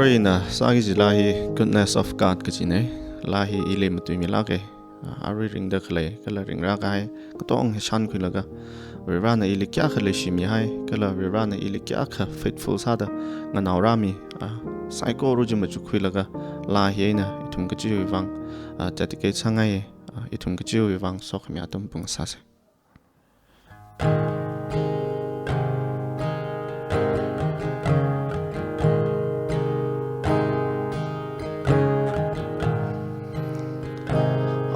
story na sagi jilahi goodness of God kajine lahi ile Matuime lage ari ring da khle kala ring ra kai kotong shan khuilaga virana ile kya khle shimi hai kala virana ile kya kha faithful sada nganaw rami psycho rujum chu khuilaga lahi na itum kachi wang dedicate sangai itum kachi wang sok mi atum bung sase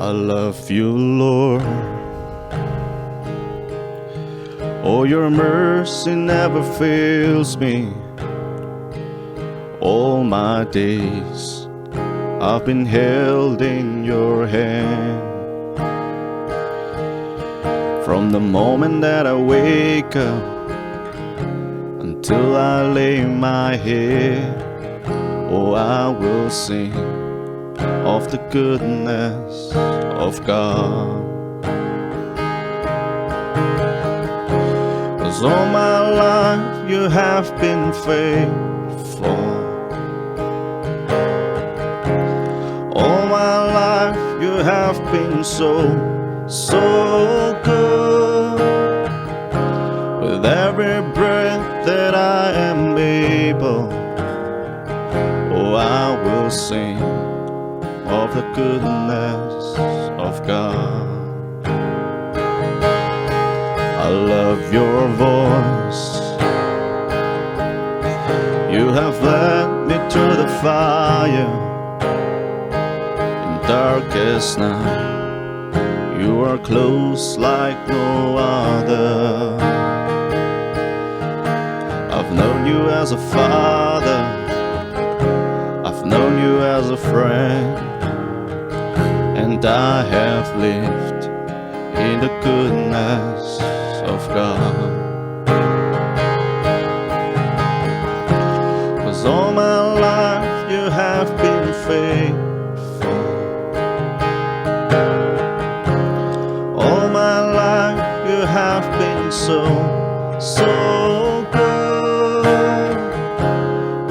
I love you, Lord. Oh, your mercy never fails me. All my days I've been held in your hand. From the moment that I wake up until I lay my head, oh, I will sing of the goodness of God. 'Cause all my life you have been faithful. All my life you have been so good. With every breath that I am able, oh, I will sing of the goodness of God. I love your voice. You have led me through the fire in darkest night. You are close like no other. I've known you as a father. I've known you as a friend. And I have lived in the goodness of God. 'Cause all my life you have been faithful. All my life you have been so good.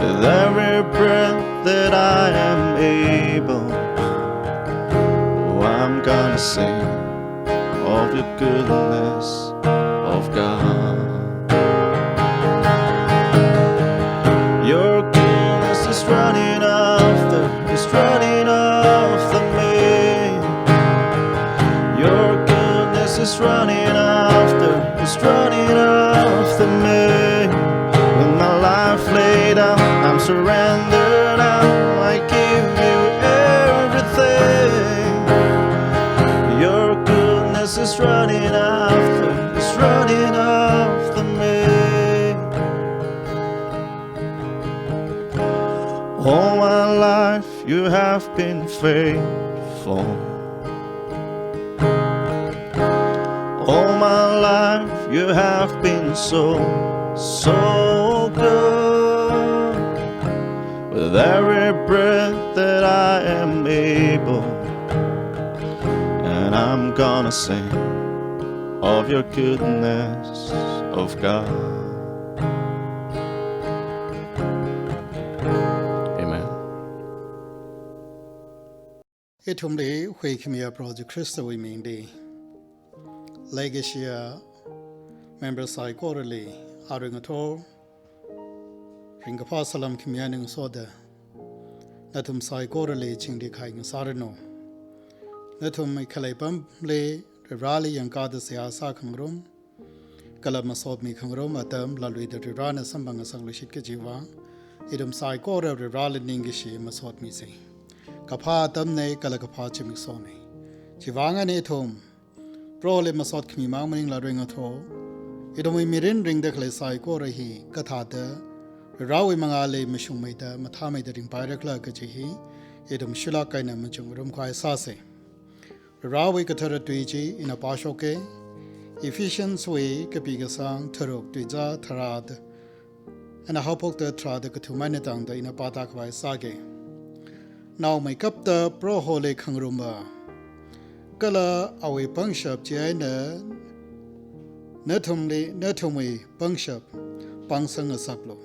With every breath that I am able, I'm gonna sing of your goodness of God. Your goodness is running after me. Your goodness is running after me. With my life laid out, I'm surrendered now. I give you everything. Your goodness is running after me. All my life you have been faithful. All my life you have been so good. With every breath that I am able, and I'm gonna sing of your goodness of God. Amen. Etumde Huikimia Project Christa we mean the Legacia members I quarterly Aringator Ringapasalam Kimianing Soda Natum Sai quarterly Chingdi Kaing Sarano Natum Kalabam lay the rally and Gada Siasa Kangrum Kalamasod mi Kangrum Adam Lalui the Rirana Sambanga Sanglishikajiva Idum Sai quarter the rally Ningishi Masod Misi Kapa Damne Kalakapa Chimiksoni Chivanga Netum Prole Masod Kimimang La Ringato Idumi Mirin ring the Klesai Korahi Katata Rawi Mangale Mishumeda Matame the Rimpire Kajihi Idum Shilakaina Machungurum Kwai Sase Rawi Katara Tuiji in a Pashoke Efficient way Kapigasang Turuk Tuija Tarad and a hopok the trad the Katumanitang in a Patakwai Sage. Now make up the Pro Hole Kangrumba Kala Awe Pungshap Jaina Netumwe Pungshap Pangsang Saklo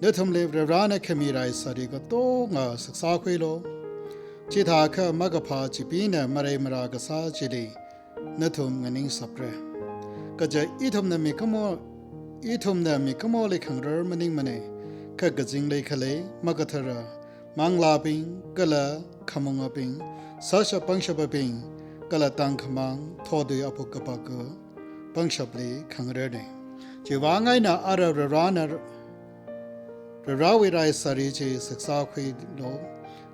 เนื้อทำเลวร้านเคมีไรสารีก็โตงาศึกษาคุยโลจิตาแค่มักพาจิปีเนี่ยมาเรมรากษาจิลีเนื้อทำเงินสับเรก็จะอีทำเนี่ยมีขโมเลยขังเรมันนิ่งมันเองแค่กจิงเลยขเลยมักเถระมังลาปิงก็ละขมงปิงสาชปังชบปิงก็ละตังขมังทอดุยอภุกปากปังชบเลยขังเรเนี่ยจีว่าไงนะอาราร้านราวิไรสารีจีศึกษาคุยโล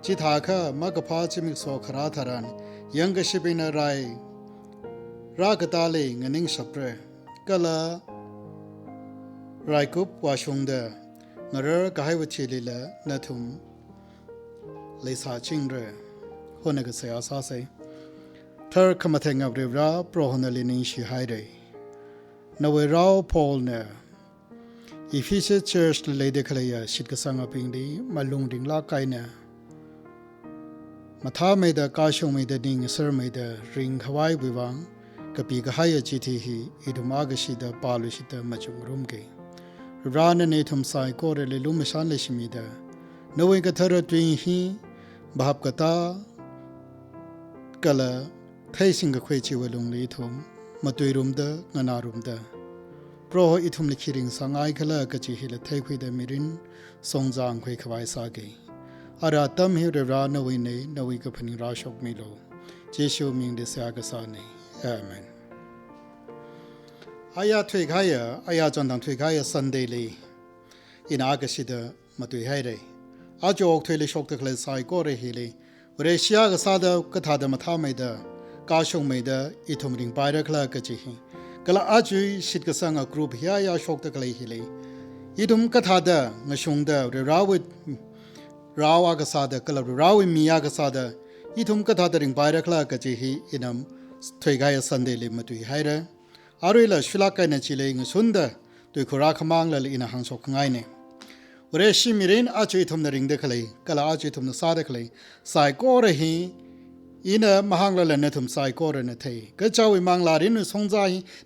จิตาค่ะมักพาจิมิกโซคราธารันยังกชิบินอะไรรากตาลีเงินิงสับเรก็ละไรกุบวาชงเดงเรกให้วชิลิละนาทุมเลยสาจิงเรคนก็เสียอาสาเสเธอขมาแทงกับเรียบร้าโปรหนลินิงชิไฮเรนเวราพอลเนอีฟิเชเชอร์สเลยเด็กเลยชิดกสังอพิงดีมาลงดิ่งลากไกเนมาท้าไม่ได้กาชงไม่ได้ดิ่งเสอไม่ได้ริงขวายวิวังกับปีกหายจิตีฮีอิดุมากชิดาปาลุชิดามาจุงรุมเกร้านนี้ทุ่มสายก็เรลิลุมชันเลชิมิดานเวกเธอร์ตวิงฮีบาบกตากะละไทยสิงกคุยจิวลงลีทุ่มมาตุยรุมเดงนารุมเดเพราะอิทุมลิขิริงสังไอขละกจิฮิลไทยคุยเดมิรินทรงจางคุยขวายสาเกอาราตัมฮิเรรานวินเนนวิกพนิราชกมิโลเจชูมิงเดสยากษาเนอาเมนอายาทวิกายอายาจันทังทวิกายสันเดลีอินอากสิดมาตุยให้เรอาจอกทวิลิชกตะเคลสายก็เรฮิลีเรเชียกษาเดกถาดมาทาไม่เดกาชงไม่เดอิทุมริงไปรักละกจิฮิกละอาจุยชิดกสังกรูปเฮียาชกตะเคลฮิลีอิทุมกถาเดงชงเดเรราวิดราวากษาเดกละราวิมียากษาเดอิทุมกถาเดริงไปรักละกจิฮิอินามทวิกายสันเดลีมาตุยให้เรอารุยละชุลากายนจิเลงสุนเดตุยคุราขมังละอินาหังชกง่ายเนเรชิมิรินอาจุยทุมนริงเดคเลยกละอาจุยทุมนซาเดคเลยสายก็เรฮีอินะมหังละเนทุมสายก็เรเนเทก็เจ้าวิมังลารินสงใจ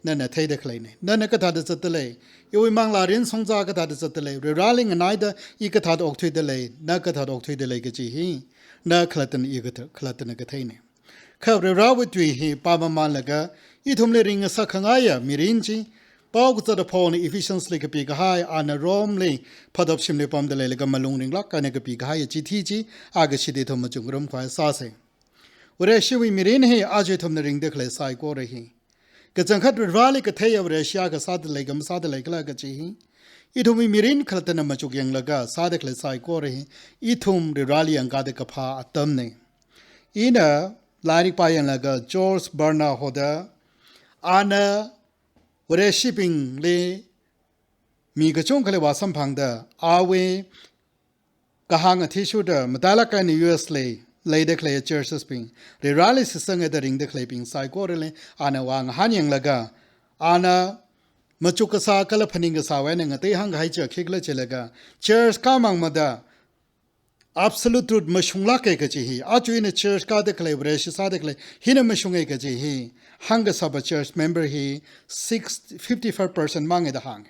เนเนเทเดคเลยเนเนเนกถาเดจัตเลยยวิมังลารินสงใจกถาเดจัตเลยเรราลิงนายเดอีกถาดอกทุยเดเลยนกถาดอกทุยเดเลยกจิฮีนคลตันอีกถคลตันกเทเนข้าเรราวิตุยฮีปาบมันละกะอีทุมเลริงสักขังไงมิรินจีปาวกุตระพอนี่ efficiency กับปีกหายอันรอมเลยพัดอบชิมเลปอมเดเลยกับมาลงริงลักกันกับปีกหายจิตีจีอากชิดทมจุงรมควายซาเซวเรชิวิมิรินเฮอาจทมนริงเดคเลยสายก็เรฮีกจังขัดรัลกเทียวเรชิอากับซาดเลยกับซาดเลยกละกจิฮีอีทุมมิรินขลัตนมาจุกยังละกะซาดเลยสายก็เรฮีอีทุมรัลยังกาเดกับพาอัตมเนอีน่ะลาริกไปยังละกะจอร์จบาร์นาโฮดาอานะวเรชิปิงเลมีกระจงคเลวาสัมพังเดอาเวกะหังอธิชุดมตาลกันยูเอสเลยเดคเลเจอร์สปิงเรราลิสิสังเดริงเดคเลปิงไซโกเรเลอานะวางหันยังละกะอานะมาจุกษากะลพนิงกษาเวนังเตหังไฮเจอคิกเลเจละกะเจอร์สกามังมดาabsolute truth mashungla ke kaji hi aju in a church ka de collaboration sa de hina mashungai kaji hi hanga sab church member hi 55% mang da hang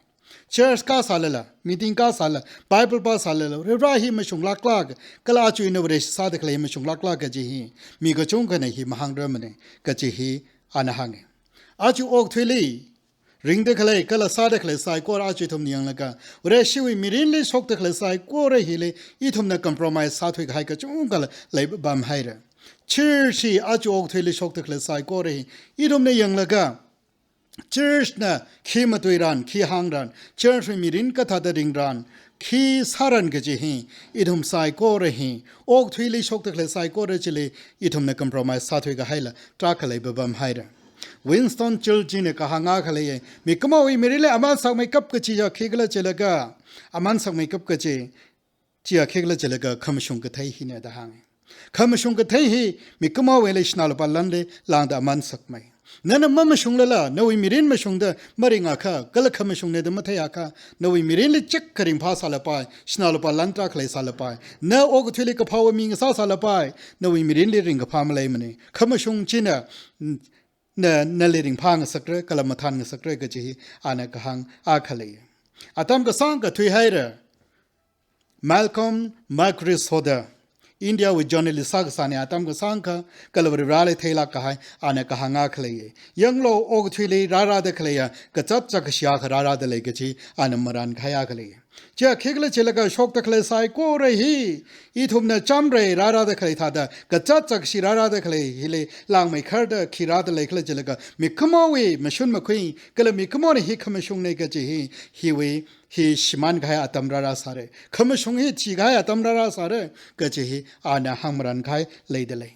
church ka salala meeting ka sala bible pa salala ra hi mashungla kla kala aju in a sa de mashungla kla kaji hi mi ga chung ka ne hi mahang ramane kaji hi anahang aju ok thwili ring de kale kala sa de kale sai ko ra chi thum niang la ka re shi wi mirin le sok de kale sai ko re hi le I thum na compromise sa thoi khai ka chung kala le bam hai ra church hi a chu ok thoi le sok de kale sai ko re hi I thum ne yang la ka church na khi ma toi ran khi hang ran church wi mirin ka tha da ring ran khi saran ke ji hi I thum sai ko re hi ok thoi le sok de kale sai ko re chi le I thum na compromise sa thoi ka hai la tra kale bam hai ra Winston Churchill ने कहा ना खले ये मिकमा हुई मेरे लिए अमान सक में कब कची या खेगला चलेगा अमान सक में कब कचे चिया खेगला चलेगा खमशुंग के थे ही ने दहांगे खमशुंग के थे ही मिकमा हुई ले स्नाल पर लंदे लांद अमान सक में न मम शुंग लला न हुई मिरिन में शुंग द मरिंग आखा गल खमशुंग ने द मथे आखा न हुई मिरिन ले चेक करिंग भा साल पाए स्नाल पर लंत्रा खले साल पाए न ओग थुले कफाव मिंग सा साल पाए न हुई मिरिन ले रिंग फाम ले मने खमशुंग चिना न लेरिंग फांग सकरे कलम थान सकरे गजी आना कहंग आखले अतम का सांग का थुई हैर Malcolm Marcus Hoder India with journalist sagsane atam ko sangka kalawri rale thela kahai ane kahanga khleye yanglo og thili rara de khleya kachap chak shya rara de legechi ane maran khaya khleye cha khegla chelaga shok takhle sai ko rehi ithumna chamre rara de khle thada kachap chak shi rara de khle hile lang mai kharda khira de lekhle chelaga mikmo we mashun makhui kala mikmo ne hi khamashung ne gachi hi we hi shiman gaya atamrara sare khamashung hi chi gaya atamrara sare gachi hi ana hamran khai leidele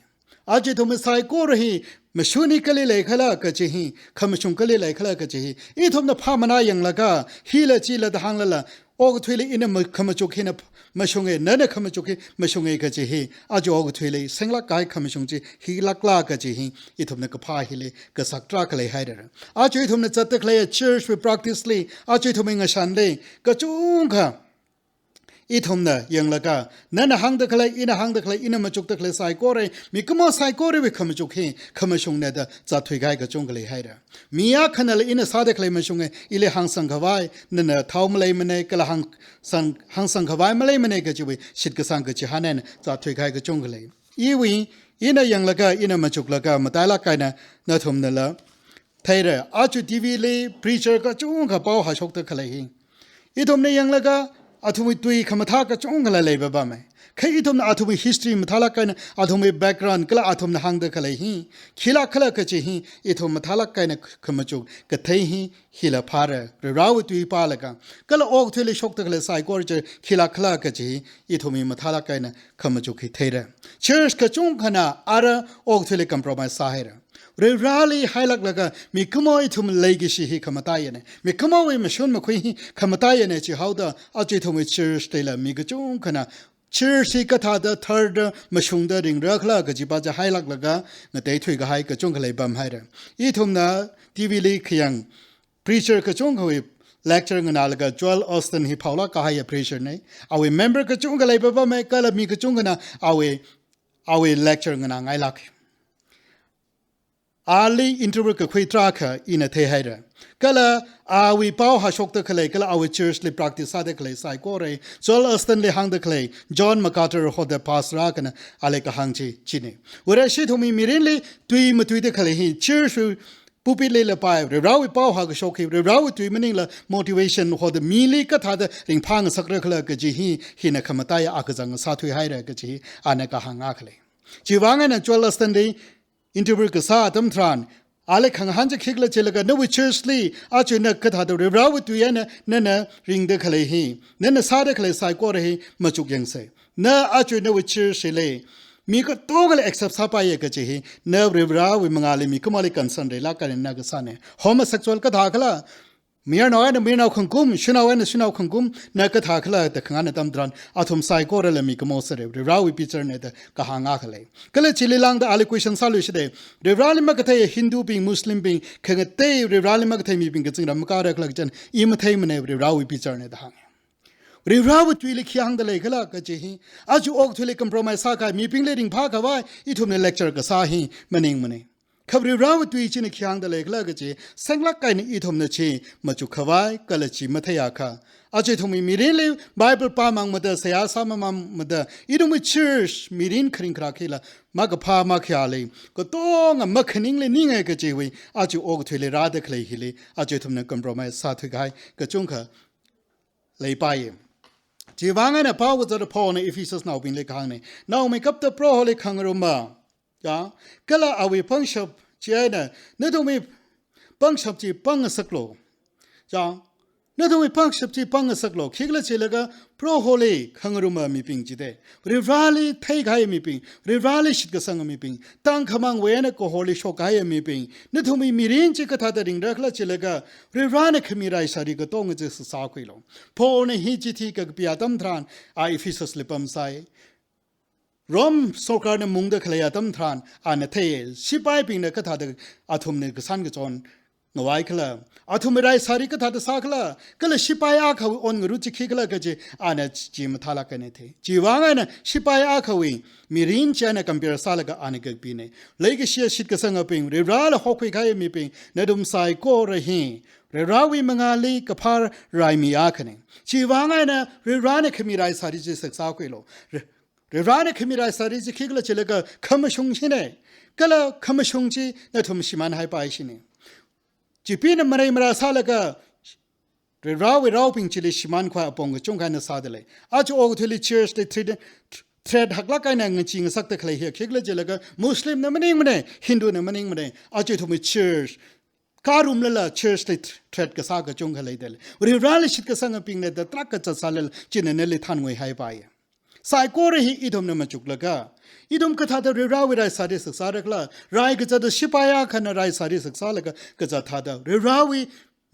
aje thum sai ko rahi mashuni kale lekhala gachi hi khamashung kale lekhala gachi hi I thum na phamana yang laga hi la chi la dang la og thwili in khamachuk hi na mashunge nana khamachuk mashunge gachi hi ajo og thwili sengla kai khamashung chi hi lakla gachi hi I thum na kapha hi le ka saktra kale haidara ajo thum na chatak le church we practice le ajo thum nga shan le ka chung kha I thum na yang laga nana hang da kale ina hang da kale ina machuk da kale sai ko re mi kamo sai ko re we khamachuk hi khamashung na da cha thui gai ka chung kale haidara miya khanal ina sa da kale mashunge ile hang sang khawai nana thau malai mane kala hang sang khawai malai mane ka chi we shit ka sang ka chi hanen cha thui gai ka chung kale I wi ina yang laga ina machuk laga matala kaina na thum na la thaira aju tv le preacher ka chung ka pau ha shok ta kale hi I thum ne yang laga athumi tui khamatha ka chung la leba ba mai khai thum na athumi history mathala kaina athumi background kala athum na hang da kale hi khila khala ka chi hi I thum mathala kaina khamachuk ka thai hi hila phara raw tui pa la ka kala ok thile shok ta kale sai ko che khila khala ka chi I thumi mathala kaina khamachuk hi thaira church ka chung khana ara ok thile compromise sahira Re rally highlight laga mi kamo itum legacy hi kamatayane mi kamo we mashun makhui kamatayane chi hauda aje thome church tela mi gachung kana church hi katha da third mashung da ring rakhla ga ji ba ja highlight laga na dei thui ga hai ka chung khlai bam haira I thum na tv le khyang preacher ka chung hoi lecture ngana laga Joel Austin hi paula ka hai preacher ne awe member ka chung khlai ba me kala mi ka chung na awe lecture ngana ngai lak Ali interview ka khoi tra kha ina the haira kala awi pau ha shok ta khlai kala awi church le practice sa de khlai sai ko re Joel Austin le hang de khlai John MacArthur ho de pass ra kana ale ka hang chi chine wora shi thumi mirin le tui matui de khlai hi church pupi le pai re rawi pau ha ka shok hi re rawi tui meaning la motivation ho de mili ka tha de ring phang sakra khala ka ji hi na khamata ya akazang sa thui haira ka ji ana ka hang a khlai ji wanga na Joel Austin de interview ka sa tam thran ale khang han je khigla chelaga no church li a chuna ka tha do raw tu ya na ring de khlai hi na sa de khlai sai ko re ma chuk yang se na a chuna church le mi ko to gal accept sa pa ye ka chi hi na raw wi mangali mi ko mali concern de la ka na ka sa ne homosexual ka tha khala Mir no and mir no khangkum shuna and shuna khangkum na ka tha khla ta khanga na tam dran athum sai ko re mi ko mo sare rawi picture ne ta ka hanga khle kale chili lang da ali question solution de rali ma ka thai Hindu being Muslim being khanga te rali ma ka thai mi being ka chingra ma ka ra khla jan I ma thai mane rawi picture ne da hang rawi twili khyang da le khla ka chi hi aju ok thili compromise sa ka mi ping le ring pha ka wa I thum ne lecture ka sa hi maning mane Khabri raw tui chin khyang da le khla ga chi sangla kai ni I thum na chi ma chu khawai kala chi mathaya kha aje thumi mirin le bible pa mang mada saya sama mam mada I dum church mirin khring khra khila ma ga pha ma khya le ko to nga ma khning le ni ngai ka chi wi aju og thile ra da khlei hi le aje thum na compromise sa thui gai ka chung kha le pa ye ji wang na pa wa da paul ne Ephesus now bin le khang ne now make up the pro le khang ro ma ya kala awi pangshap chiana na do me pangshap chi pang saklo ja na do me pangshap chi pang saklo khigla chilaga pro hole khangruma mi ping chi de rivali thai gai mi ping rivali shit ka sang mi ping tang khamang we na ko hole shok gai mi ping na do me mirin chi ka tha da ring rakhla chilaga rivana khmirai sari ka tong je sa khilo pho ne hi chi thi ka pia tam thran a Ephesus lipam sai Rom sokar ne mung de khlaya tam thran an the sipai ping ne ka tha de athum ne ka san ka chon งวายคลาอาทุไม่ได้สาริกทัดสักละก็เลยชิปายอาเขาอ่อนรู้จิคิกละก็จะอันนั้นจีมทาลักกันเถอะจีว่างไงนะชิปายอาเขาวิ่งมีรินเจนะกัมเปียร์สาลก็อันนี้ก็ปีเนี่ยเลยก็เชียชิดก็สังเกตเรื่องราละหกคุยกันมีเป็นในดุมไซโก้ระหิเรื่องราวิมังอาลีกับพาร์ไรมีอาคันเองจีว่างไงนะเรื่องราเนี่ยขมีไรสาริจิศึกษาคุยโลเรื่องราเนี่ยขมีไรสาริจิคิกละเจเลยก็ขมชงชินเองก็เลยขมชงจีนั่นทุ่มชิมันให้ไปชินเองจีพีนมาเรียมาสาลก็เรื่องราวิราวิงจิลิชิมันขวาปงก็จงกันสาดเลยอาจจะโอ้ทุลิเชียร์สติดเทรดหักลักกันเงินจริงสักแต่ใครเหี้ยคิดเลยจะเลยก็มุสลิมเนี่ยมันเองมันเองฮินดูเนี่ยมันเองมันเองอาจจะทุ่มเชียร์การุมเลยล่ะเชียร์สติดเทรดก็สักก็จงกันเลยเดลเรื่องราลิชิดก็สังปิงเนี่ยแต่ตรักก็จะสาลเลยจีนเนี่ยเลยทันงวยหายไปสายกูเลยอีทุ่มเนี่ยมาจุกเลยก็อีทุ่มก็ท่าเรื่องราวิไรสาริศึกษาเรื่องละรายก็จะได้ชิปายาขันรายสาริศึกษาเลยก็จะท่าเรื่องราวิ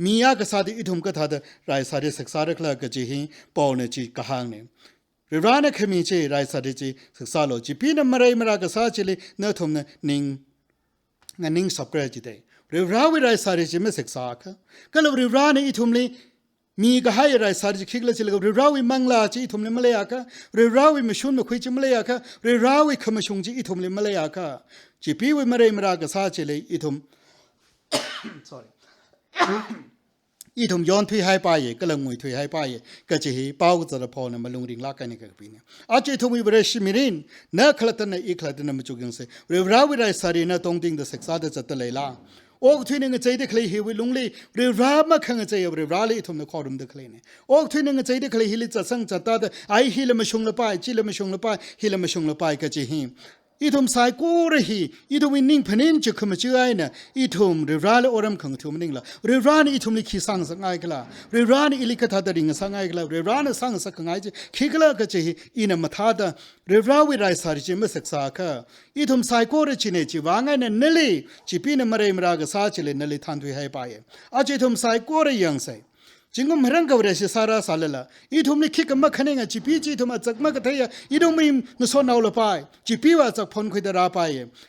มียากษัตริย์อีทุ่มก็ท่าเรื่องรายสาริศึกษาเรื่องละก็จะหิปอเนี่ยจีกหางเนี่ยเรื่องนั้นขมิ้นเจรายสาริจีศึกษาโลจีพีนมาเรียมาก็สาจิเลยเนื้อทุ่มเนี่ยนิ่งสับเกรจิเตเรื่องราวิไรสาริจีไม่ศึกษาค่ะก็เลยเรื่องนั้นอีทุ่มเลยมีก็ให้รายสาริคิกเลยจิเลยเรื่องราวิมังลาจีอีทุ่มเลยมาเลยอะค่ะเรื่องราวิมชุนมาคุยจีมาเลยอะค่ะเรื่องราวิขมชงจีอีทุ่มเลยมาเลยอะค่ะจีพีวิมาเรียมาก็สาจิเลยอีทุ่ม sorry อีทุ่มย้อนทุยให้ไปก็เลยงวยทุยให้ไปก็จะให้เป้าจะรับพอนะมาลงริงลักกันในกับปีนี้อาจจะทุ่มวิบเรชิมิรินเนื้อขลัดนั้นอีกขลัดนั้นมาจุกันเสเรื่องราวิไรสารินะตรงดิ่งเดศึกษาเดจัตเลยล่ะโอ้ทุยนึงใจเด็กเลยหิวลงเลยเรื่องรามาขังใจเรื่องราเลยทุ่มเนี่ยขอรุมเด็กเลยเนี่ยโอ้ทุยนึงใจเด็กเลยหิลิจัดสังจัดตาเดไอหิลมาชงละไปจิลมาชงละไปหิลมาชงละไปก็จะหิอีทุ่มสายกูระหีอีทุ่มนิ่งพนินจะขมชื่อไอ้เนี่ยอีทุ่มเรื่องราเลอรำขังทุ่มนิ่งละเรื่องรานี่อีทุ่มลิขิสังสังไงกันละเรื่องรานี่อิลิกทัดดิ่งสังไงกันละเรื่องรานี่สังสังไงจะขี้กันละก็จะอีน่ะมาทัดเรื่องราวิไรสาริจิไม่ศึกษาค่ะอีทุ่มสายกูระจีเนี่ยจีว่างไงเนี่ยนั่นเลยจีพีเนี่ยมาเรียมรากษาจิเลยนั่นเลยทันทุยให้ไปอาจจะทุ่มสายกูระยังใส่จิงก็ไม่รังกับเรื่องสาระสาระละอีทุ่มนี่คิดกันมาขนาดจีพีจีทุ่มจักมาก็เทียอีทุ่มไม่งสอนเอาละไปจีพีว่าจักพ้นคุยดาราไป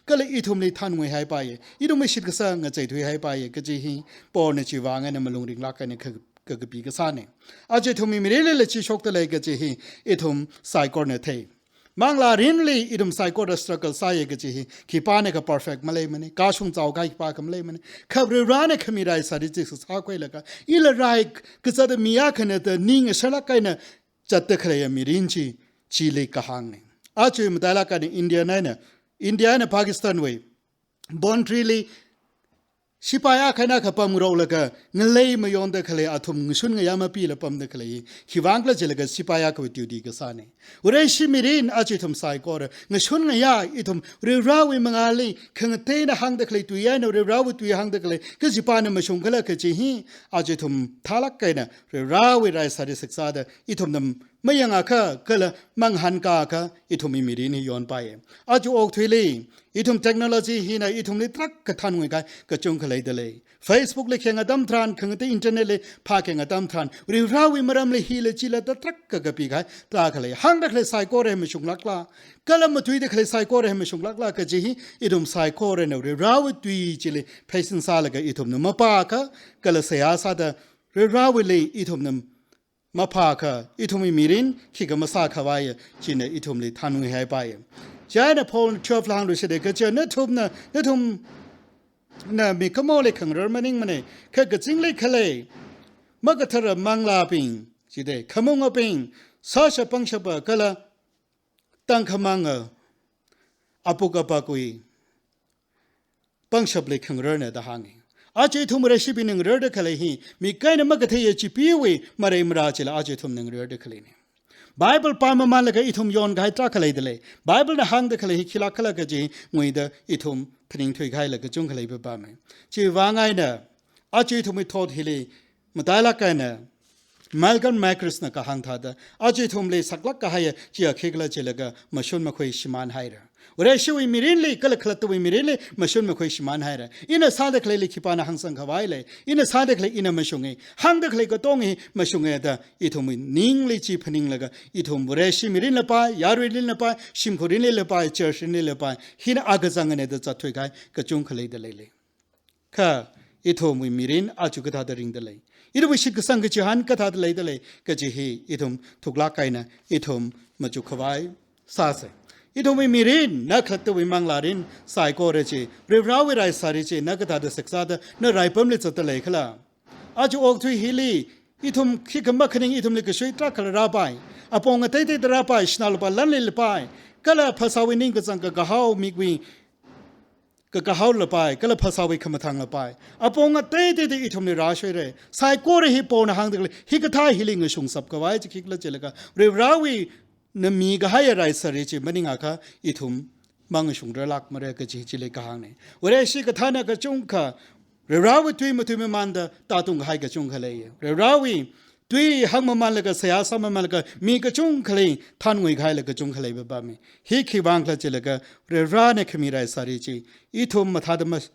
ก็เลยอีทุ่มนี่ทันงวยหายไปอีทุ่มไม่ชิดกษาเงใจถุยหายไปก็จีฮีปอเนี่ยจีวางเนี่ยมาลงริงลักกันเนี่ยก็ปีกษาเนี่ยอาจจะทุ่มมีเรื่องเลยจีชกตะเลยก็จีฮีอีทุ่มสายก่อนเนี่ยเทมังลารินลีอีทุ่มสายก่อนสตรักเกิลสายก็จีฮีขี้ป้าเนี่ยก็ perfect มาเลยมันเนี่ยกาชงเจ้าไก่ป้าก็มาเลยมันขับเรือร้านเนี่ยขมีไรสาริจิศึกษาคุยแล้วก็อีละไรก็จะได้มีอาคเนี่ยแต่นิ่งเสลักกันเนี่ยจัดตะเคลียมีรินจีเลยกหางเนี่ยอาจจะมาแต่ละกันอินเดียเนี่ยปากีสถานเว้ยบอนทรีลีชิปายาขณะขับปั๊มเราเลยก็เงยไม่ยอมเด็กเลยอาทุ่มชุนเงยมาปีละปั๊มเด็กเลยขี้วางก็จะเลยก็ชิปายาก็วิทยุดีก็สานเนี่ยอุเรชิมิรินอาจจะทุ่มสายก่อนเงยชุนเงยอีทุ่มเรื่องราววิมังอาลีขังเตนะหังเด็กเลยตุยเนี่ยเรื่องราวตุยหังเด็กเลยก็ชิปายเนี่ยมาชงก็เลยก็จะฮีอาจจะทุ่มทาลักกันเนี่ยเรื่องราววิไรสาริศึกษาเดอีทุ่มนำไม่ยังอาค่ะก็เลยมังหันกาค่ะอีทุ่มมีมิรินย้อนไปอาจจะออกทุยลีอีทุ่มเทคโนโลยีฮีนะอีทุ่มนี่ตรักกระทันงวยกันก็จงขเลยเดเลย Facebook เลยแข่งดัมทรานแข่งที่อินเทอร์เน็ตเลยพาแข่งดัมทรานเรื่องราววิมรำเลยฮีเลยจีเลยตรักกระปีกันตราขเลยหังเด็กเลยไซโคเรห์ไม่ชงลักลาก็เลยมาตุยเด็กเลยไซโคเรห์ไม่ชงลักลาก็จีฮีอีทุ่มไซโคเรห์เนี่ยเรื่องราวตุยจีเลยเพศสินสาเลยก็อีทุ่มเนี่ยมาปาค่ะก็เลยเสียสาดเรื่องราวเลยอีทุ่มเนี่ยมาพาค่ะอีทุ่มมีรินขี้ก็มาสาขวายจีเนี่ยอีทุ่มเลยทันงวยหายไปใช่เนี่ยพอชอบฟังดูเสด็จก็เจอเนี่ยทุ่มน่ะมีขโมยเลยขังรถมันนิ่งมันเนี่ยแค่กระจิงเลยขเลยมักกะทระมังลาปิงจีเดขโมงอปิงสาชปังชปะก็ละตั้งขมังอปุกปะกุยปังชปเลยขังรถเนี่ยตาหางอาจจะทุ่มเรชิบินึงรถเด็กเลยฮีมีใครเนี่ยมักกะเทียจีพีวีมาเรียมราจิละอาจจะทุ่มนึงรถเด็กเลยเนี่ยBible ปามามันเลยก็อีทุ่มย้อนไกตรักเลยเดเลย Bible น่ะหังเด็กเลยขี้ลักเลยก็จีงวยเดอีทุ่มพนิงถุยไข่เลยก็จงเลยไปบ้าไหมจีว่าไงเนี่ยอาจจะทุ่มทอดฮิลีมาได้ละกันเนี่ยMalcolm Macris น่ะก็หังท่าเดอาจจะทุ่มเลยสักลักก็ให้จีอาคิกเลยจีเลยก็มาชนมาคุยชิมันให้เระورشة ويميرينلي كل خلطة ويميرينلي مشون مخوي شمان هيرا إنا صادق لي كيبانا هنسان خوايلي إنا صادق لي إنا مشوني هندق لي كتوني مشوني دا إتوم نين لي چيپ نين لگا إتوم ورشة ميرين لپاي يارويلين لپاي شمخورين لپاي چرشين لپاي هنا آگزانگنے دا چاتوي گاي كچون خلي دلي لي كا อิทมวิมิรินอาจุกธาดริงเดลัยอิทมวิชิกสังกจิหันกธาดลัยเดลัยกจิฮีอิทมทุกลักไกนะอิทมมาจุขวายซาเซอิทมวิมิรินนักขัตวิมังลารินสายโกเรจิเรียบร้อยไรสาริจินักธาดศึกษาเดนไรเพิ่มลิจตลัยขลาอาจุออกทุยฮิลีอิทมขี้กำบักขนิงอิทมลิกช่วยตรักขลาไปอปองเตยเตยราไปชนาลปาลันลิลไปก็ละภาษาวินิงก็จังกะฮาวมิกวีก็กะฮาวละไปก็ละภาษาวิคำทางละไปอปองเตยเตยอิทมลิราช่วยเรสายโกเรฮิปอนหังเดลฮิกท้ายฮิลิงชงสับกวายจะคิกละเจลกะเรราวีนมีกะให้ไรสริจิมันนิงอาคะอิทมมังชงเรลักมาเรกจิจิเลกะหังเนี่ยเวเรชิกทานะกะจงคะเรราวีตุยมตุยมมันดาตาตุงให้กะจงคะเลยเรราวีตุยหังมามันเลกะเสียสามมันเลกะมีกะจงคะเลยท่านงวยไข่เลกะจงคะเลยแบบบ้ามีฮิคิบังคละเจเลกะเรราเนขมีไรสริจิอิทมมาทาดมัส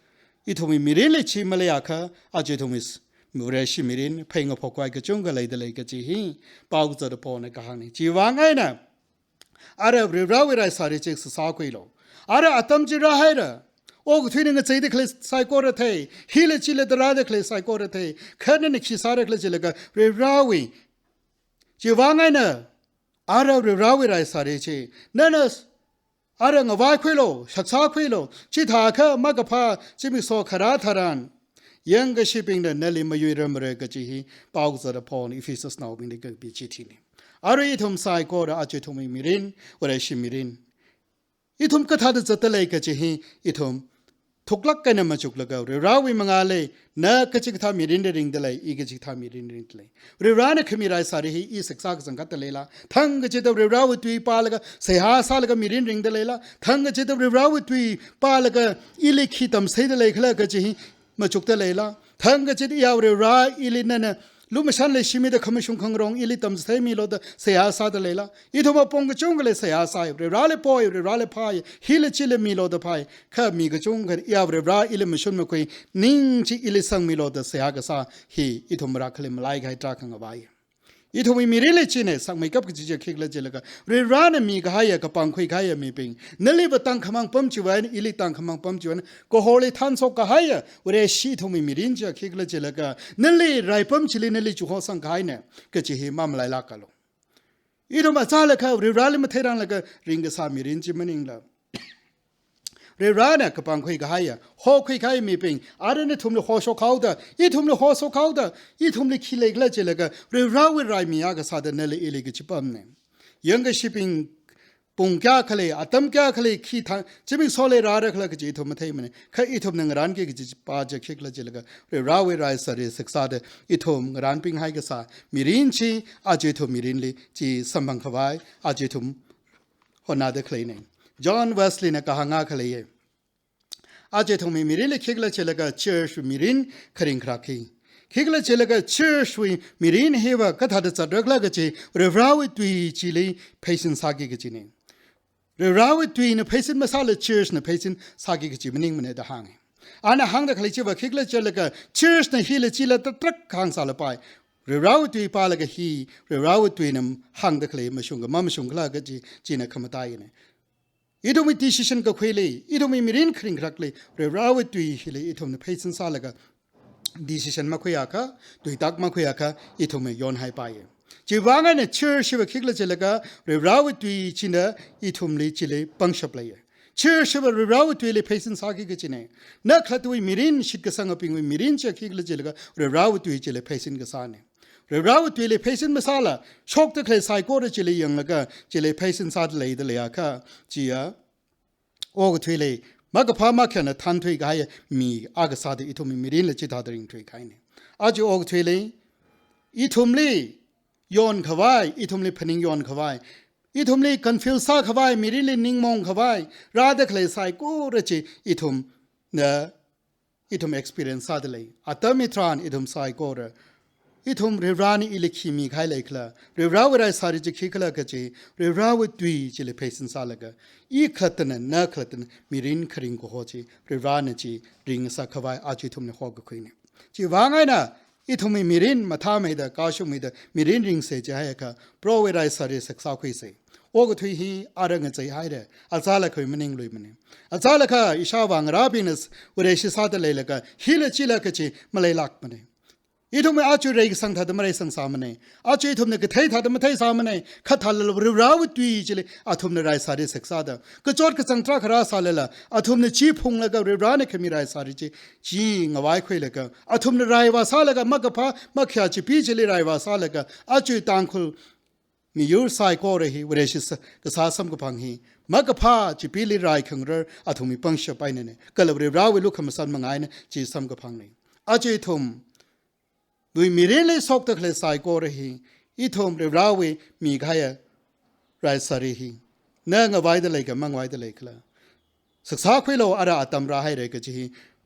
อิทมมีริเลชิมาเลยอาคะอาจิทมิสมูเรชิมิรินเพงอพกไว้กะจงคะเลยเดเลยกะจิฮิปาวจะดปอนะกะหังนี่จีวางไงนะอาระเรราวิไรสริจิสสาคุยโลอาระอัตมจิระให้ระโอ้ทุยนึงใจเด็กเลยไซโคระเทฮิเลจิเลตราเด็กเลยไซโคระเทแค่นั้นคิดสาระเลยจิเลกะเรราวิจีวางไงนะอาระเรราวิไรสริจินั่นอาระงวายคุยโลชักษาคุยโลจิตาคะมักพาจิมิโซคราธารันยังกชิปิงเดนลิมายุยรมเรกจิฮิปาวซาร์พอนอิฟิสสนาวบิงเดกบิจิทินีอาระอิทุมไซโคระอาจิทุมิมิรินวเรชิมิรินอิทุมกะทาดจัตเลกจิฮิอิทุมทุกลักกันมาจุกลกาวเรราวิมังอาเลนักจิกทามิรินเดริงเดลัยอีกจิกทามิรินเดริงเดลัยเรรานะขมิไรสาริฮิอีศึกษาสังกัดเลละทั้งจิตเรราวิตุยปาลกะเสียหาสาลกะมิรินริงเดลัยละทั้งจิตเรราวิตุยปาลกะอิลิขิตัมเสดเลขละกจิฮิมาจุกเตเลละทั้งจิตยาวเรราอิลินันลูกไม่ชันเลยชิมิดขมิชุงขังรองอิลิตัมเสมีโลดเสียสาดเลยละอีทว่าปงกจงก็เลยเสียสายเรราเลปอยเรราเลพายฮิเลชิเลมีโลดพายข้ามีกจงกันยาวเรราอิลิมชุนมาคุยนิ่งชิอิลิสังมีโลดเสียกษาฮีอีทมรักเลมไลไกตรักขังเอาไว้อีทวีมีเรเลชินเนสังไม่กับกิจคิกเลเจลกะเรราเนมีกหายกับปังคุยกหายมีปิงนั่นเลยบตังขมังปั๊มจิวันอิลิตังขมังปั๊มจิวันก็โหเลยท่านสกกหายเวเรชีทวีมีรินจะคิกเลเจลกะนั่นเลยไรปั๊มจิลินั่นเลยจุหัวสังกายเนี่ยก็จะเหมัมไลลักกันลงอีทมาซาเลกะเรราเลมาเทรังเลกะริงกษามีรินจิมันอิงละเรราเนี่ยกับปังคุยกหายโฮคุยกหายมีปิงอาร์เนี่ยทุ่มเลยโฮโซเขาเดอีทุ่มเลยโฮโซเขาเดอีทุ่มเลยขี้เล็กเลเจลกะเรราวิไรมีอากาศเดนั่นเลยอิลิกจิปั๊มเนี่ยยังก็ชิปิงปุ่งแก่ขเลยอัตมแก่ขเลยขี้ทางจิมิโซเลราเรขเลยก็จะอีทุ่มมาเทมันแค่อีทุ่มหนึ่งร้านกี่จิปาจะคิกเลเจลกะเรราวิไรสริศึกษาเดอีทุ่มร้านปิงให้กษามีรินชีอาจิทุ่มมีรินลีจีสัมบังขวายอาจิทุ่มหัวหน้าเดขเลยเนี่ยจอห์นเวสลีย์เนี่ยก็หางาขเลยอาจจะทำให้มิรินเล็กขิกละเชลกะเชื่อชมิรินคริงคราคีขิกละเชลกะเชื่อชมิรินเฮวะก็ทัดจัดรักละกะเจเรราวิตุยจิลีเพซินสากิกะจิเนเรราวิตุยเนี่ยเพซินมาซาเลเชื่อชเนี่ยเพซินสากิกะจิมันนิ่งมันเดหางอันนั้นหางเด็กเลยเชื่อว่าขิกละเชลกะเชื่อชเนี่ยฮีละจิละตะตรักหางสาลไปเรราวิตุยปาละกะฮีเรราวิตุยเนี่ยหางเด็กเลยมาชงกะมาชงกละกะจิจีน่ะขมตายเนี่ยอีทมีดิสิชันก็คุยเลยอีทมีมิรินคริงครักเลยเรื่องราวตุยฮิเลยอีทมีเพย์สันซาลกะดิสิชันมาคุยอาค่ะตุยตักมาคุยอาค่ะอีทมีย้อนหายไปจีวางไงเนี่ยเชื่อชีวคิกเลยเจลกะเรื่องราวตุยชินะอีทมีจิเลยปังชับเลยเชื่อชีวเรื่องราวตุยเลยเพย์สันซากิกจิเนี่ยนักขัดตุยมิรินชิดกสังปิงมิรินเชื่อคิกเลยเจลกะเรื่องราวตุยจิเลยเพย์สันกษาเนี่ยเรื่องราวตุยเลยเพย์สันมาซาละชกตะเคยไซโก้เจเลยยังละกะจิเลยเพย์สันซาเลยเดเลยอาค่ะจีอะโอ้ก็ทุยเลยมากพามาแค่นั้นทันทุยกายมีอากาศดีอีทุ่มมีรินเลยจิตาดริงทุยกายเนี่ยอาจจะโอ้ก็ทุยเลยอีทุ่มเลยย้อนขวายอีทุ่มเลยพนิงย้อนขวายอีทุ่มเลยคอนฟิวซ่าขวายมีรินเลยนิ่งมองขวายราดเคลไซกูเรจิอีทุ่มเนี่ยอีทุ่ม experience ซาดเลยอัตมิตรานอีทุ่มไซกูเรอีทุ่มเรรานีอิเล็กขีมีใครเลยคลาเรราวิไรสาริจิคิกลากะจีเรราวิตุยจิเลเพสินซาลกะอีขลัตนะนักขลัตนะมีรินคริงกูโฮจีเรราเนจีริงสักขวายอาจิทุ่มเนฮอกคุยเนี่ยจีวางไงนะอีทุ่มมีรินมาท่าไม่ได้กาชุไม่ได้มีรินริงเสจให้ค่ะโปรวิไรสาริศึกษาคุยเสโ โอกทุยฮีอารังใจหายเดอัลซาละเคยมันเองลุยมันอัลซาละค่ะอิชาวางราบินส์วเรชิซาตเลยละก็ฮิลชิละกะจิมาเลยลักมันอีทุมอาจูเรกสังทัดมาเรสังสามมันอาจูอีทุมเนี่ยกะเทยทัดมาเทยสามมันขัดทัลลบราวตุยจิเลอาทุมเนี่ยไรสาริศึกษาดก็จอดกะสังทราคราสาเลละอาทุมเนี่ยชีพงละก็ริบราเนี่ยขมีไรสาริจีงวายคุยละก็อาทุมเนี่ยไรวาสาละก็มักกะพามักขยาจิปีจิเลไรวาสาละก็อาจูตังคุลมียูร์ไซโคเรฮีวเรชิสกษาสัมกพังฮีมักกะพาจิปีลิไรขังเรอาทุมมีปังชไปเนี่ยก็เลยราววิลุคำสันมังไงเนี่ยจีสัมกพังนี่อาจูทุมด้วยมีเรื่องเลยสกตะเคลสายก็ระหีอีทอมเราวมีใครไรสารีหีเนื้องไว้เดเลยกับมังไว้เดเลยคลาศึกษาคุยเราอะไรอัตมราให้เลยก็จี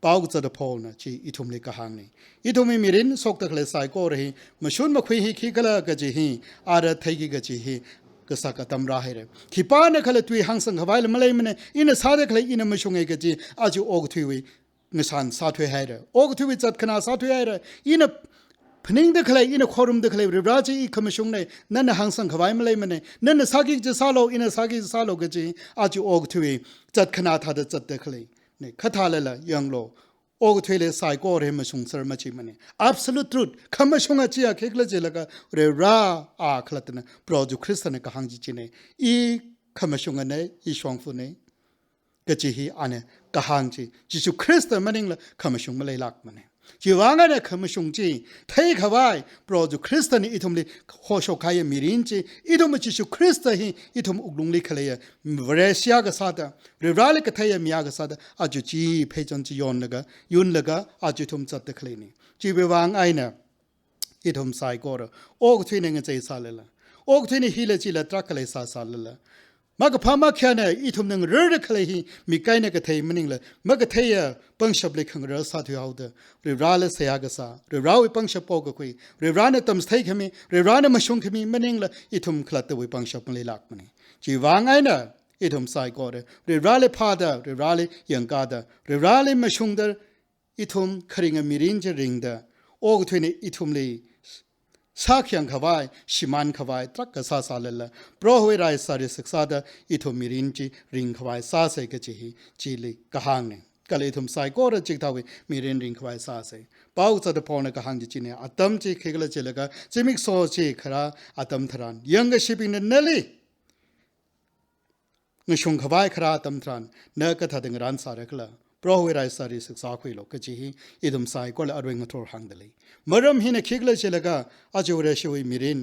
ป้าวจะดพอลนะจีอีทอมเลยกะหางนี่อีทอมมีเรื่องสกตะเคลสายก็ระหีมาชวนมาคุยฮีขี้กะละก็จีอะไรไทยกี่ก็จีก็สักอัตมราให้เลยขี้ป้าเนี่ยคลตุยหังสังขวายละมาเลยมันอินสาเดคลอินมาชงเอกจีอาจูอกทุยเงสันสาธุให้เลยอกทุยจัดขนาสาธุให้เลยอินพนิงเดคลอินขอรุมเดคลริบราจีอีคำชงเนี่ยนั่นหังสังขวายมาเลยมันนั่นสักอีกจะซาโลอินสักอีกซาโลก็จีอาจูอกทุยจัดขนาทัดจัดเดคลเนี่ยขัดทาเลยละยังโลอกทุยเลยสายก็เรื่องมาชงสรมาจีมัน absolute truth คำชงอาจีอาเคกเลเจลก็เรราอาคลัตนะโปรจูคริสต์เนี่ยก็หังจีจีเนี่ยอีคำชงเนี่ยอีชวงฟุเนี่ยก็จีฮีอันเนี่ยก็หังจีจีจูคริสต์มันเองละคำชงมาเลยลักมันจีวางกันเนี่ยคำชงจีเทขวายโปรจูคริสต์นี่อีทุมลีโฮโชคายมีรินจีอีทุมจีจูคริสต์ฮีอีทุมอุกลุงลีขเลยเวรเซียกษาดเรราลิกเทยมียากษาดอาจูจีเพจนจียอนละก็ยุนละก็อาจูทุมจัดขเลยนี่จีไปวางไอเนี่ยอีทุมสายก็รโอกทุยเนี่ยใจสาเลละโอกทุยนี่ฮิเลจีละตรักเลยสาเลละมักพามาแค่เนี่ยอีทุมนึงเรื่องเคลฮีมีไกเนี่ยก็เทมันนี่เลยมักเทยปังชับเล็กขังเรื่องสาธุเอาเดเรื่องราเลเสียกษาเรื่องราวิปังชับปอกคุยเรื่องราเนี่ยตั้มสเต็กขมีเรื่องราเนี่ยมาชงขมีมันนี่เลยอีทุมคลัดตัววิปังชับมันเลยลักมันนี่จีวางไงเนี่ยอีทุมสายก็เลยเรื่องราเลพาดเรื่องราเลยังกาดเรื่องราเลมาชงเดอีทุมคริงมีรินจะริงเดโอ้ทุยนี่อีทุมเลยสักอย่างขวายชิมันขวายตรักกษาสาเลละเพราะเวลาสาริศึกษาดอีทุมมีรินจีริงขวายสาเสกจีฮีจีลีกะหังเนี่ยก็เลยทุมสายก็ระจิกทวีมีริงขวายสาเสป้าวจะพอเนี่ยกะหังจีเนี่ยอัตมจีเขกละจีเลยก็จิมิกโซจีขราอัตมทรานยังก็ชิบินเนลี่เงชงขวายขราอัตมทรานเนื้อก็ทัดงรันสาระกละเพราะเวลาสาริศึกษาคุยโลกจีฮีอีทุมสายก็เลยอรวยงทอหังเดลีมารมหินเขกเลยจีเลยก็อาจูเรชิวิมีริน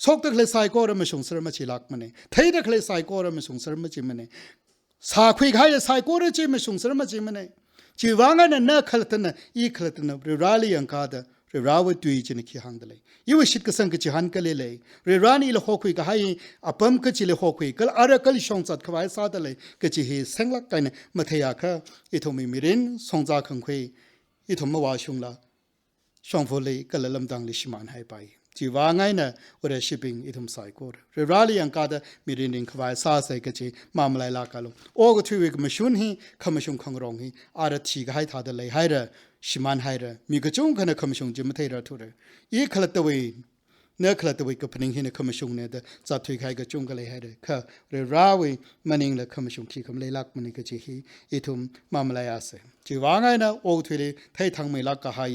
สกตะเคลสายก็รำมาชงสรมาจีลักมันเนี่ยเทยตะเคลสายก็รำมาชงสรมาจีมันเนี่ยสาคุยขายสายก็รจีมาชงสรมาจีมันเนี่ยจีวางกันเนี่ยขลัดนะอีขลัดนะเรราลียังกาดเรราวตุยจีนขี้หังเดเลยยี่วชิดกษังกจีหันกันเลยเรรานี่ละหคุยก็ให้อปมกจีเลยหคุยก็อาระก็ลิชงจัดขวายซาดเลยกจีเฮเซงลักกันเนี่ยมาเทียค่ะอีทุมมีรินสงจากขังคุยอีทุมมาว่าชงละช่องโฟลีก็เลยลำดังลิชิมันให้ไปจีว่าไงนะวันชิปปิ้งอีทุมสายกูเรราลียังกาดมีรินดิงขวายซาใส่กจีมาเมลัยลากาลุโอ้ก็ทวีกมาชุนฮีขมชงขังรองฮีอาระทีก็ให้ทาดเลยให้ระชิมันให้ระมีกระจงขณะขมชงจิมเทระทุเรอีขลัดตวีเนื้อขลัดตวีกับพนิงฮีนขมชงเนี่ยจัดทุยใครกระจงก็เลยให้ระค่ะเรราวีมันเองเลยขมชงขี้ขมเลยลักมันนี่กจีฮีอีทุมมาเมลัยอาศัยจีว่าไงนะโอ้ทวีไทยทางไม่ลักก็ให้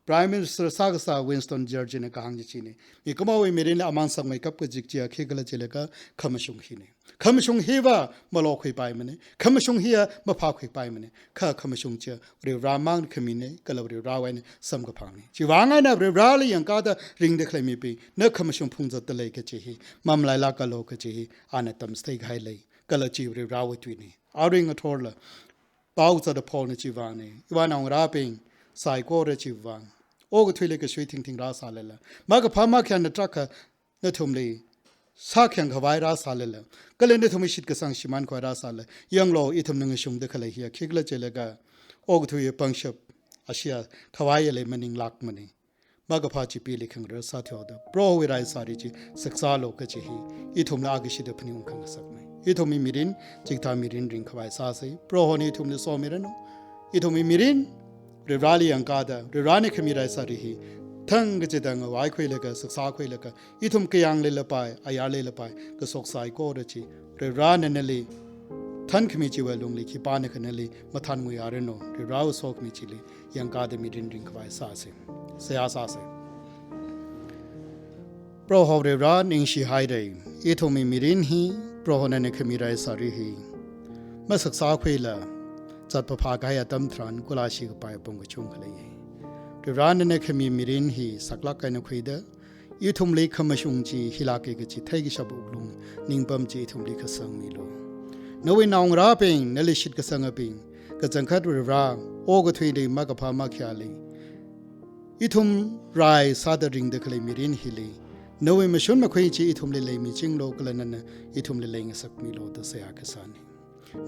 Prime Minister Sagasa Winston Churchill ne kahang ji ne mi kamawi mere ne amang sang mai kap ke jik chia khegala chile ka khamashung hi ne khamashung hi ba malo khoi pai mane khamashung hi ma pha khoi pai mane kha khamashung cha re ramang khami ne kala re rawai ne sam ka phang ne ji wanga na re rali yang ka da ring de khlai mi pi na khamashung phung za tale ke chi hi mam lai la ka lo ke chi hi ana tam stai ghai lai kala chi re rawai twi ne awring a thorla pau za da phol ne chi wa ne iwa nang ra ping sai ko re chi waโอ้ก็ทุยเลยก็ช่วยทิ้งราสาเลยละมากกับพามาแค่นตรักเนี่ยทุ่มเลยสักแข่งขวายราสาเลยละก็เลยเนี่ยทุ่มชิดกระสังชิมันขวายราสาเลยยังรออีทุ่มนึงชงเด็กเลยเฮียคิดเลยเจเลยก็โอ้ก็ทุยปังชับอาเซียขวายอะไรมันนิงลักมันนี่มากกับพาจีปีเลยขังเรือสาธิตเดโปรวิไรสาริจีศึกษาโลกจีฮีอีทุ่มละอากิชิดพนิงขังสักไหมอีทุ่มมีรินจิกตามีรินริงขวายซาซีโปรฮนี่ทุ่มเลยโซมิรันอีทุ่มมีรินเรราลียังกาดเรรานี่ขมีไรสาริฮี ทั้งก็จะดังไว้คุยเลยก็ศึกษาคุยเลยก็อีทุมก็ยังเลยละไปอายาเลยละไปก็สกสายก็ได้จีเรื่องร้านนั่นเลยท่านขมิจิวลงเลยขี้ปานกันนั่นเลยมาทันงวยอาร์โนเรื่องราวสกมิจิเลยยังการเดมีรินริงควายซาเซเสียซาเซเพราะเขาเรื่องร้านอิงชีไฮได้อีทุมมีรินฮีเพราะเขาเนี่ยขมิไรสารีฮีมาศึกษาคุยละจัดประภากายตั้มทรานกุลาชีกไปปงกชุงกันเลยร้านนั้นขมีมิรินฮีสักลักกันคุยเดอีทุมลีขมชุงจีฮิลาเกกจีไทยกิชบุกลุงนิงบัมจีทุมลีขสังมิโลนวินองราเปิงนลิชิตขสังเปิงกจังคัดเวราโอกทวีดีมากพามาขยาลีอีทุมไรซาดริงเดคเลมิรินฮิลีนวิมชุนมาคุยจีอีทุมลีเลมิจิงโลกลันนั้นอีทุมลีเลงสักมิโลตเสียขสันี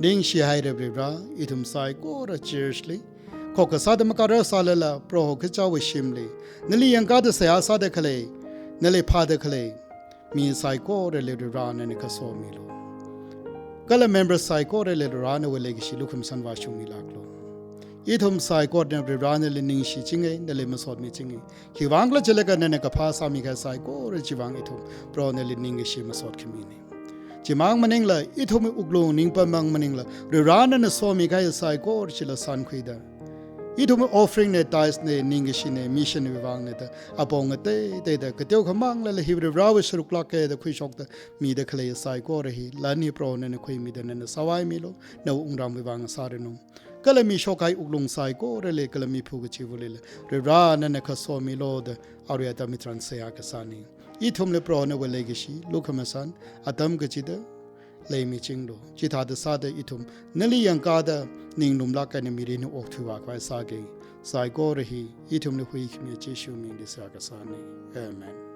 ดิงชีไฮเรเบราอีทุมไซโกระเจอร์ลีขอกษัตริย์มการสาลละโปรหกเจ้าวิชิมลีนลียังการเสียสาเดคเลนลีพาเดคเลมีไซโก้เรเลรานในกสอมิโลก็เลยเมมเบอร์ไซโก้เรเลรานเวลกิชิลุคุมสันวาชุมิลากโลอีทุมไซโก้เนเรรานเลนิงชิจิงเงนเลมาสอดมิจิงเงฮิวังละเจเลกันในกพาสามีกับไซโก้เรจิวังอีทุมโปรเนลินิงชิมาสอดขมินีจิมังมันเองละอีทุมอุกลูนิงปมังมันเองละเรรานในสอมีกับไซโก้ชิลสันคุยดาอีทุกมันออฟฟิงเนี่ยไทส์เนี่ยนิงกิชิเนี่ยมิชชั่นวิวังเนี่ยแต่อาปองเต้ก็เที่ยวขมังเลยฮิบเรราวิสรุกลักเกแต่คุยชกแต่มีเด็กเลยสายก็เลยลานี่โปรเนี่ยคุยมีเด็กเนี่ยสวายมีโลเนี่ยอุ้งรำวิวังสารินุก็เลยมีโชคให้อุกลงสายก็เลยก็เลยมีผู้กชิวเลยเรราเนี่ยก็สวมีโลเดอารยตามิตรันเซียกษานีอีทุกมันโปรเนี่ยเวลกิชิลูกขมัสันอาตมกชิดเลยมีจริงโลจิตาเดซาเดอีทุมนั่นเลยยังการเดนิงลุมลักกันมีเรื่องออกถือว่าควายสาเกสายก็เลยอีทุมเลยคุยขมีเจชูมีดิสากษานีเอเมน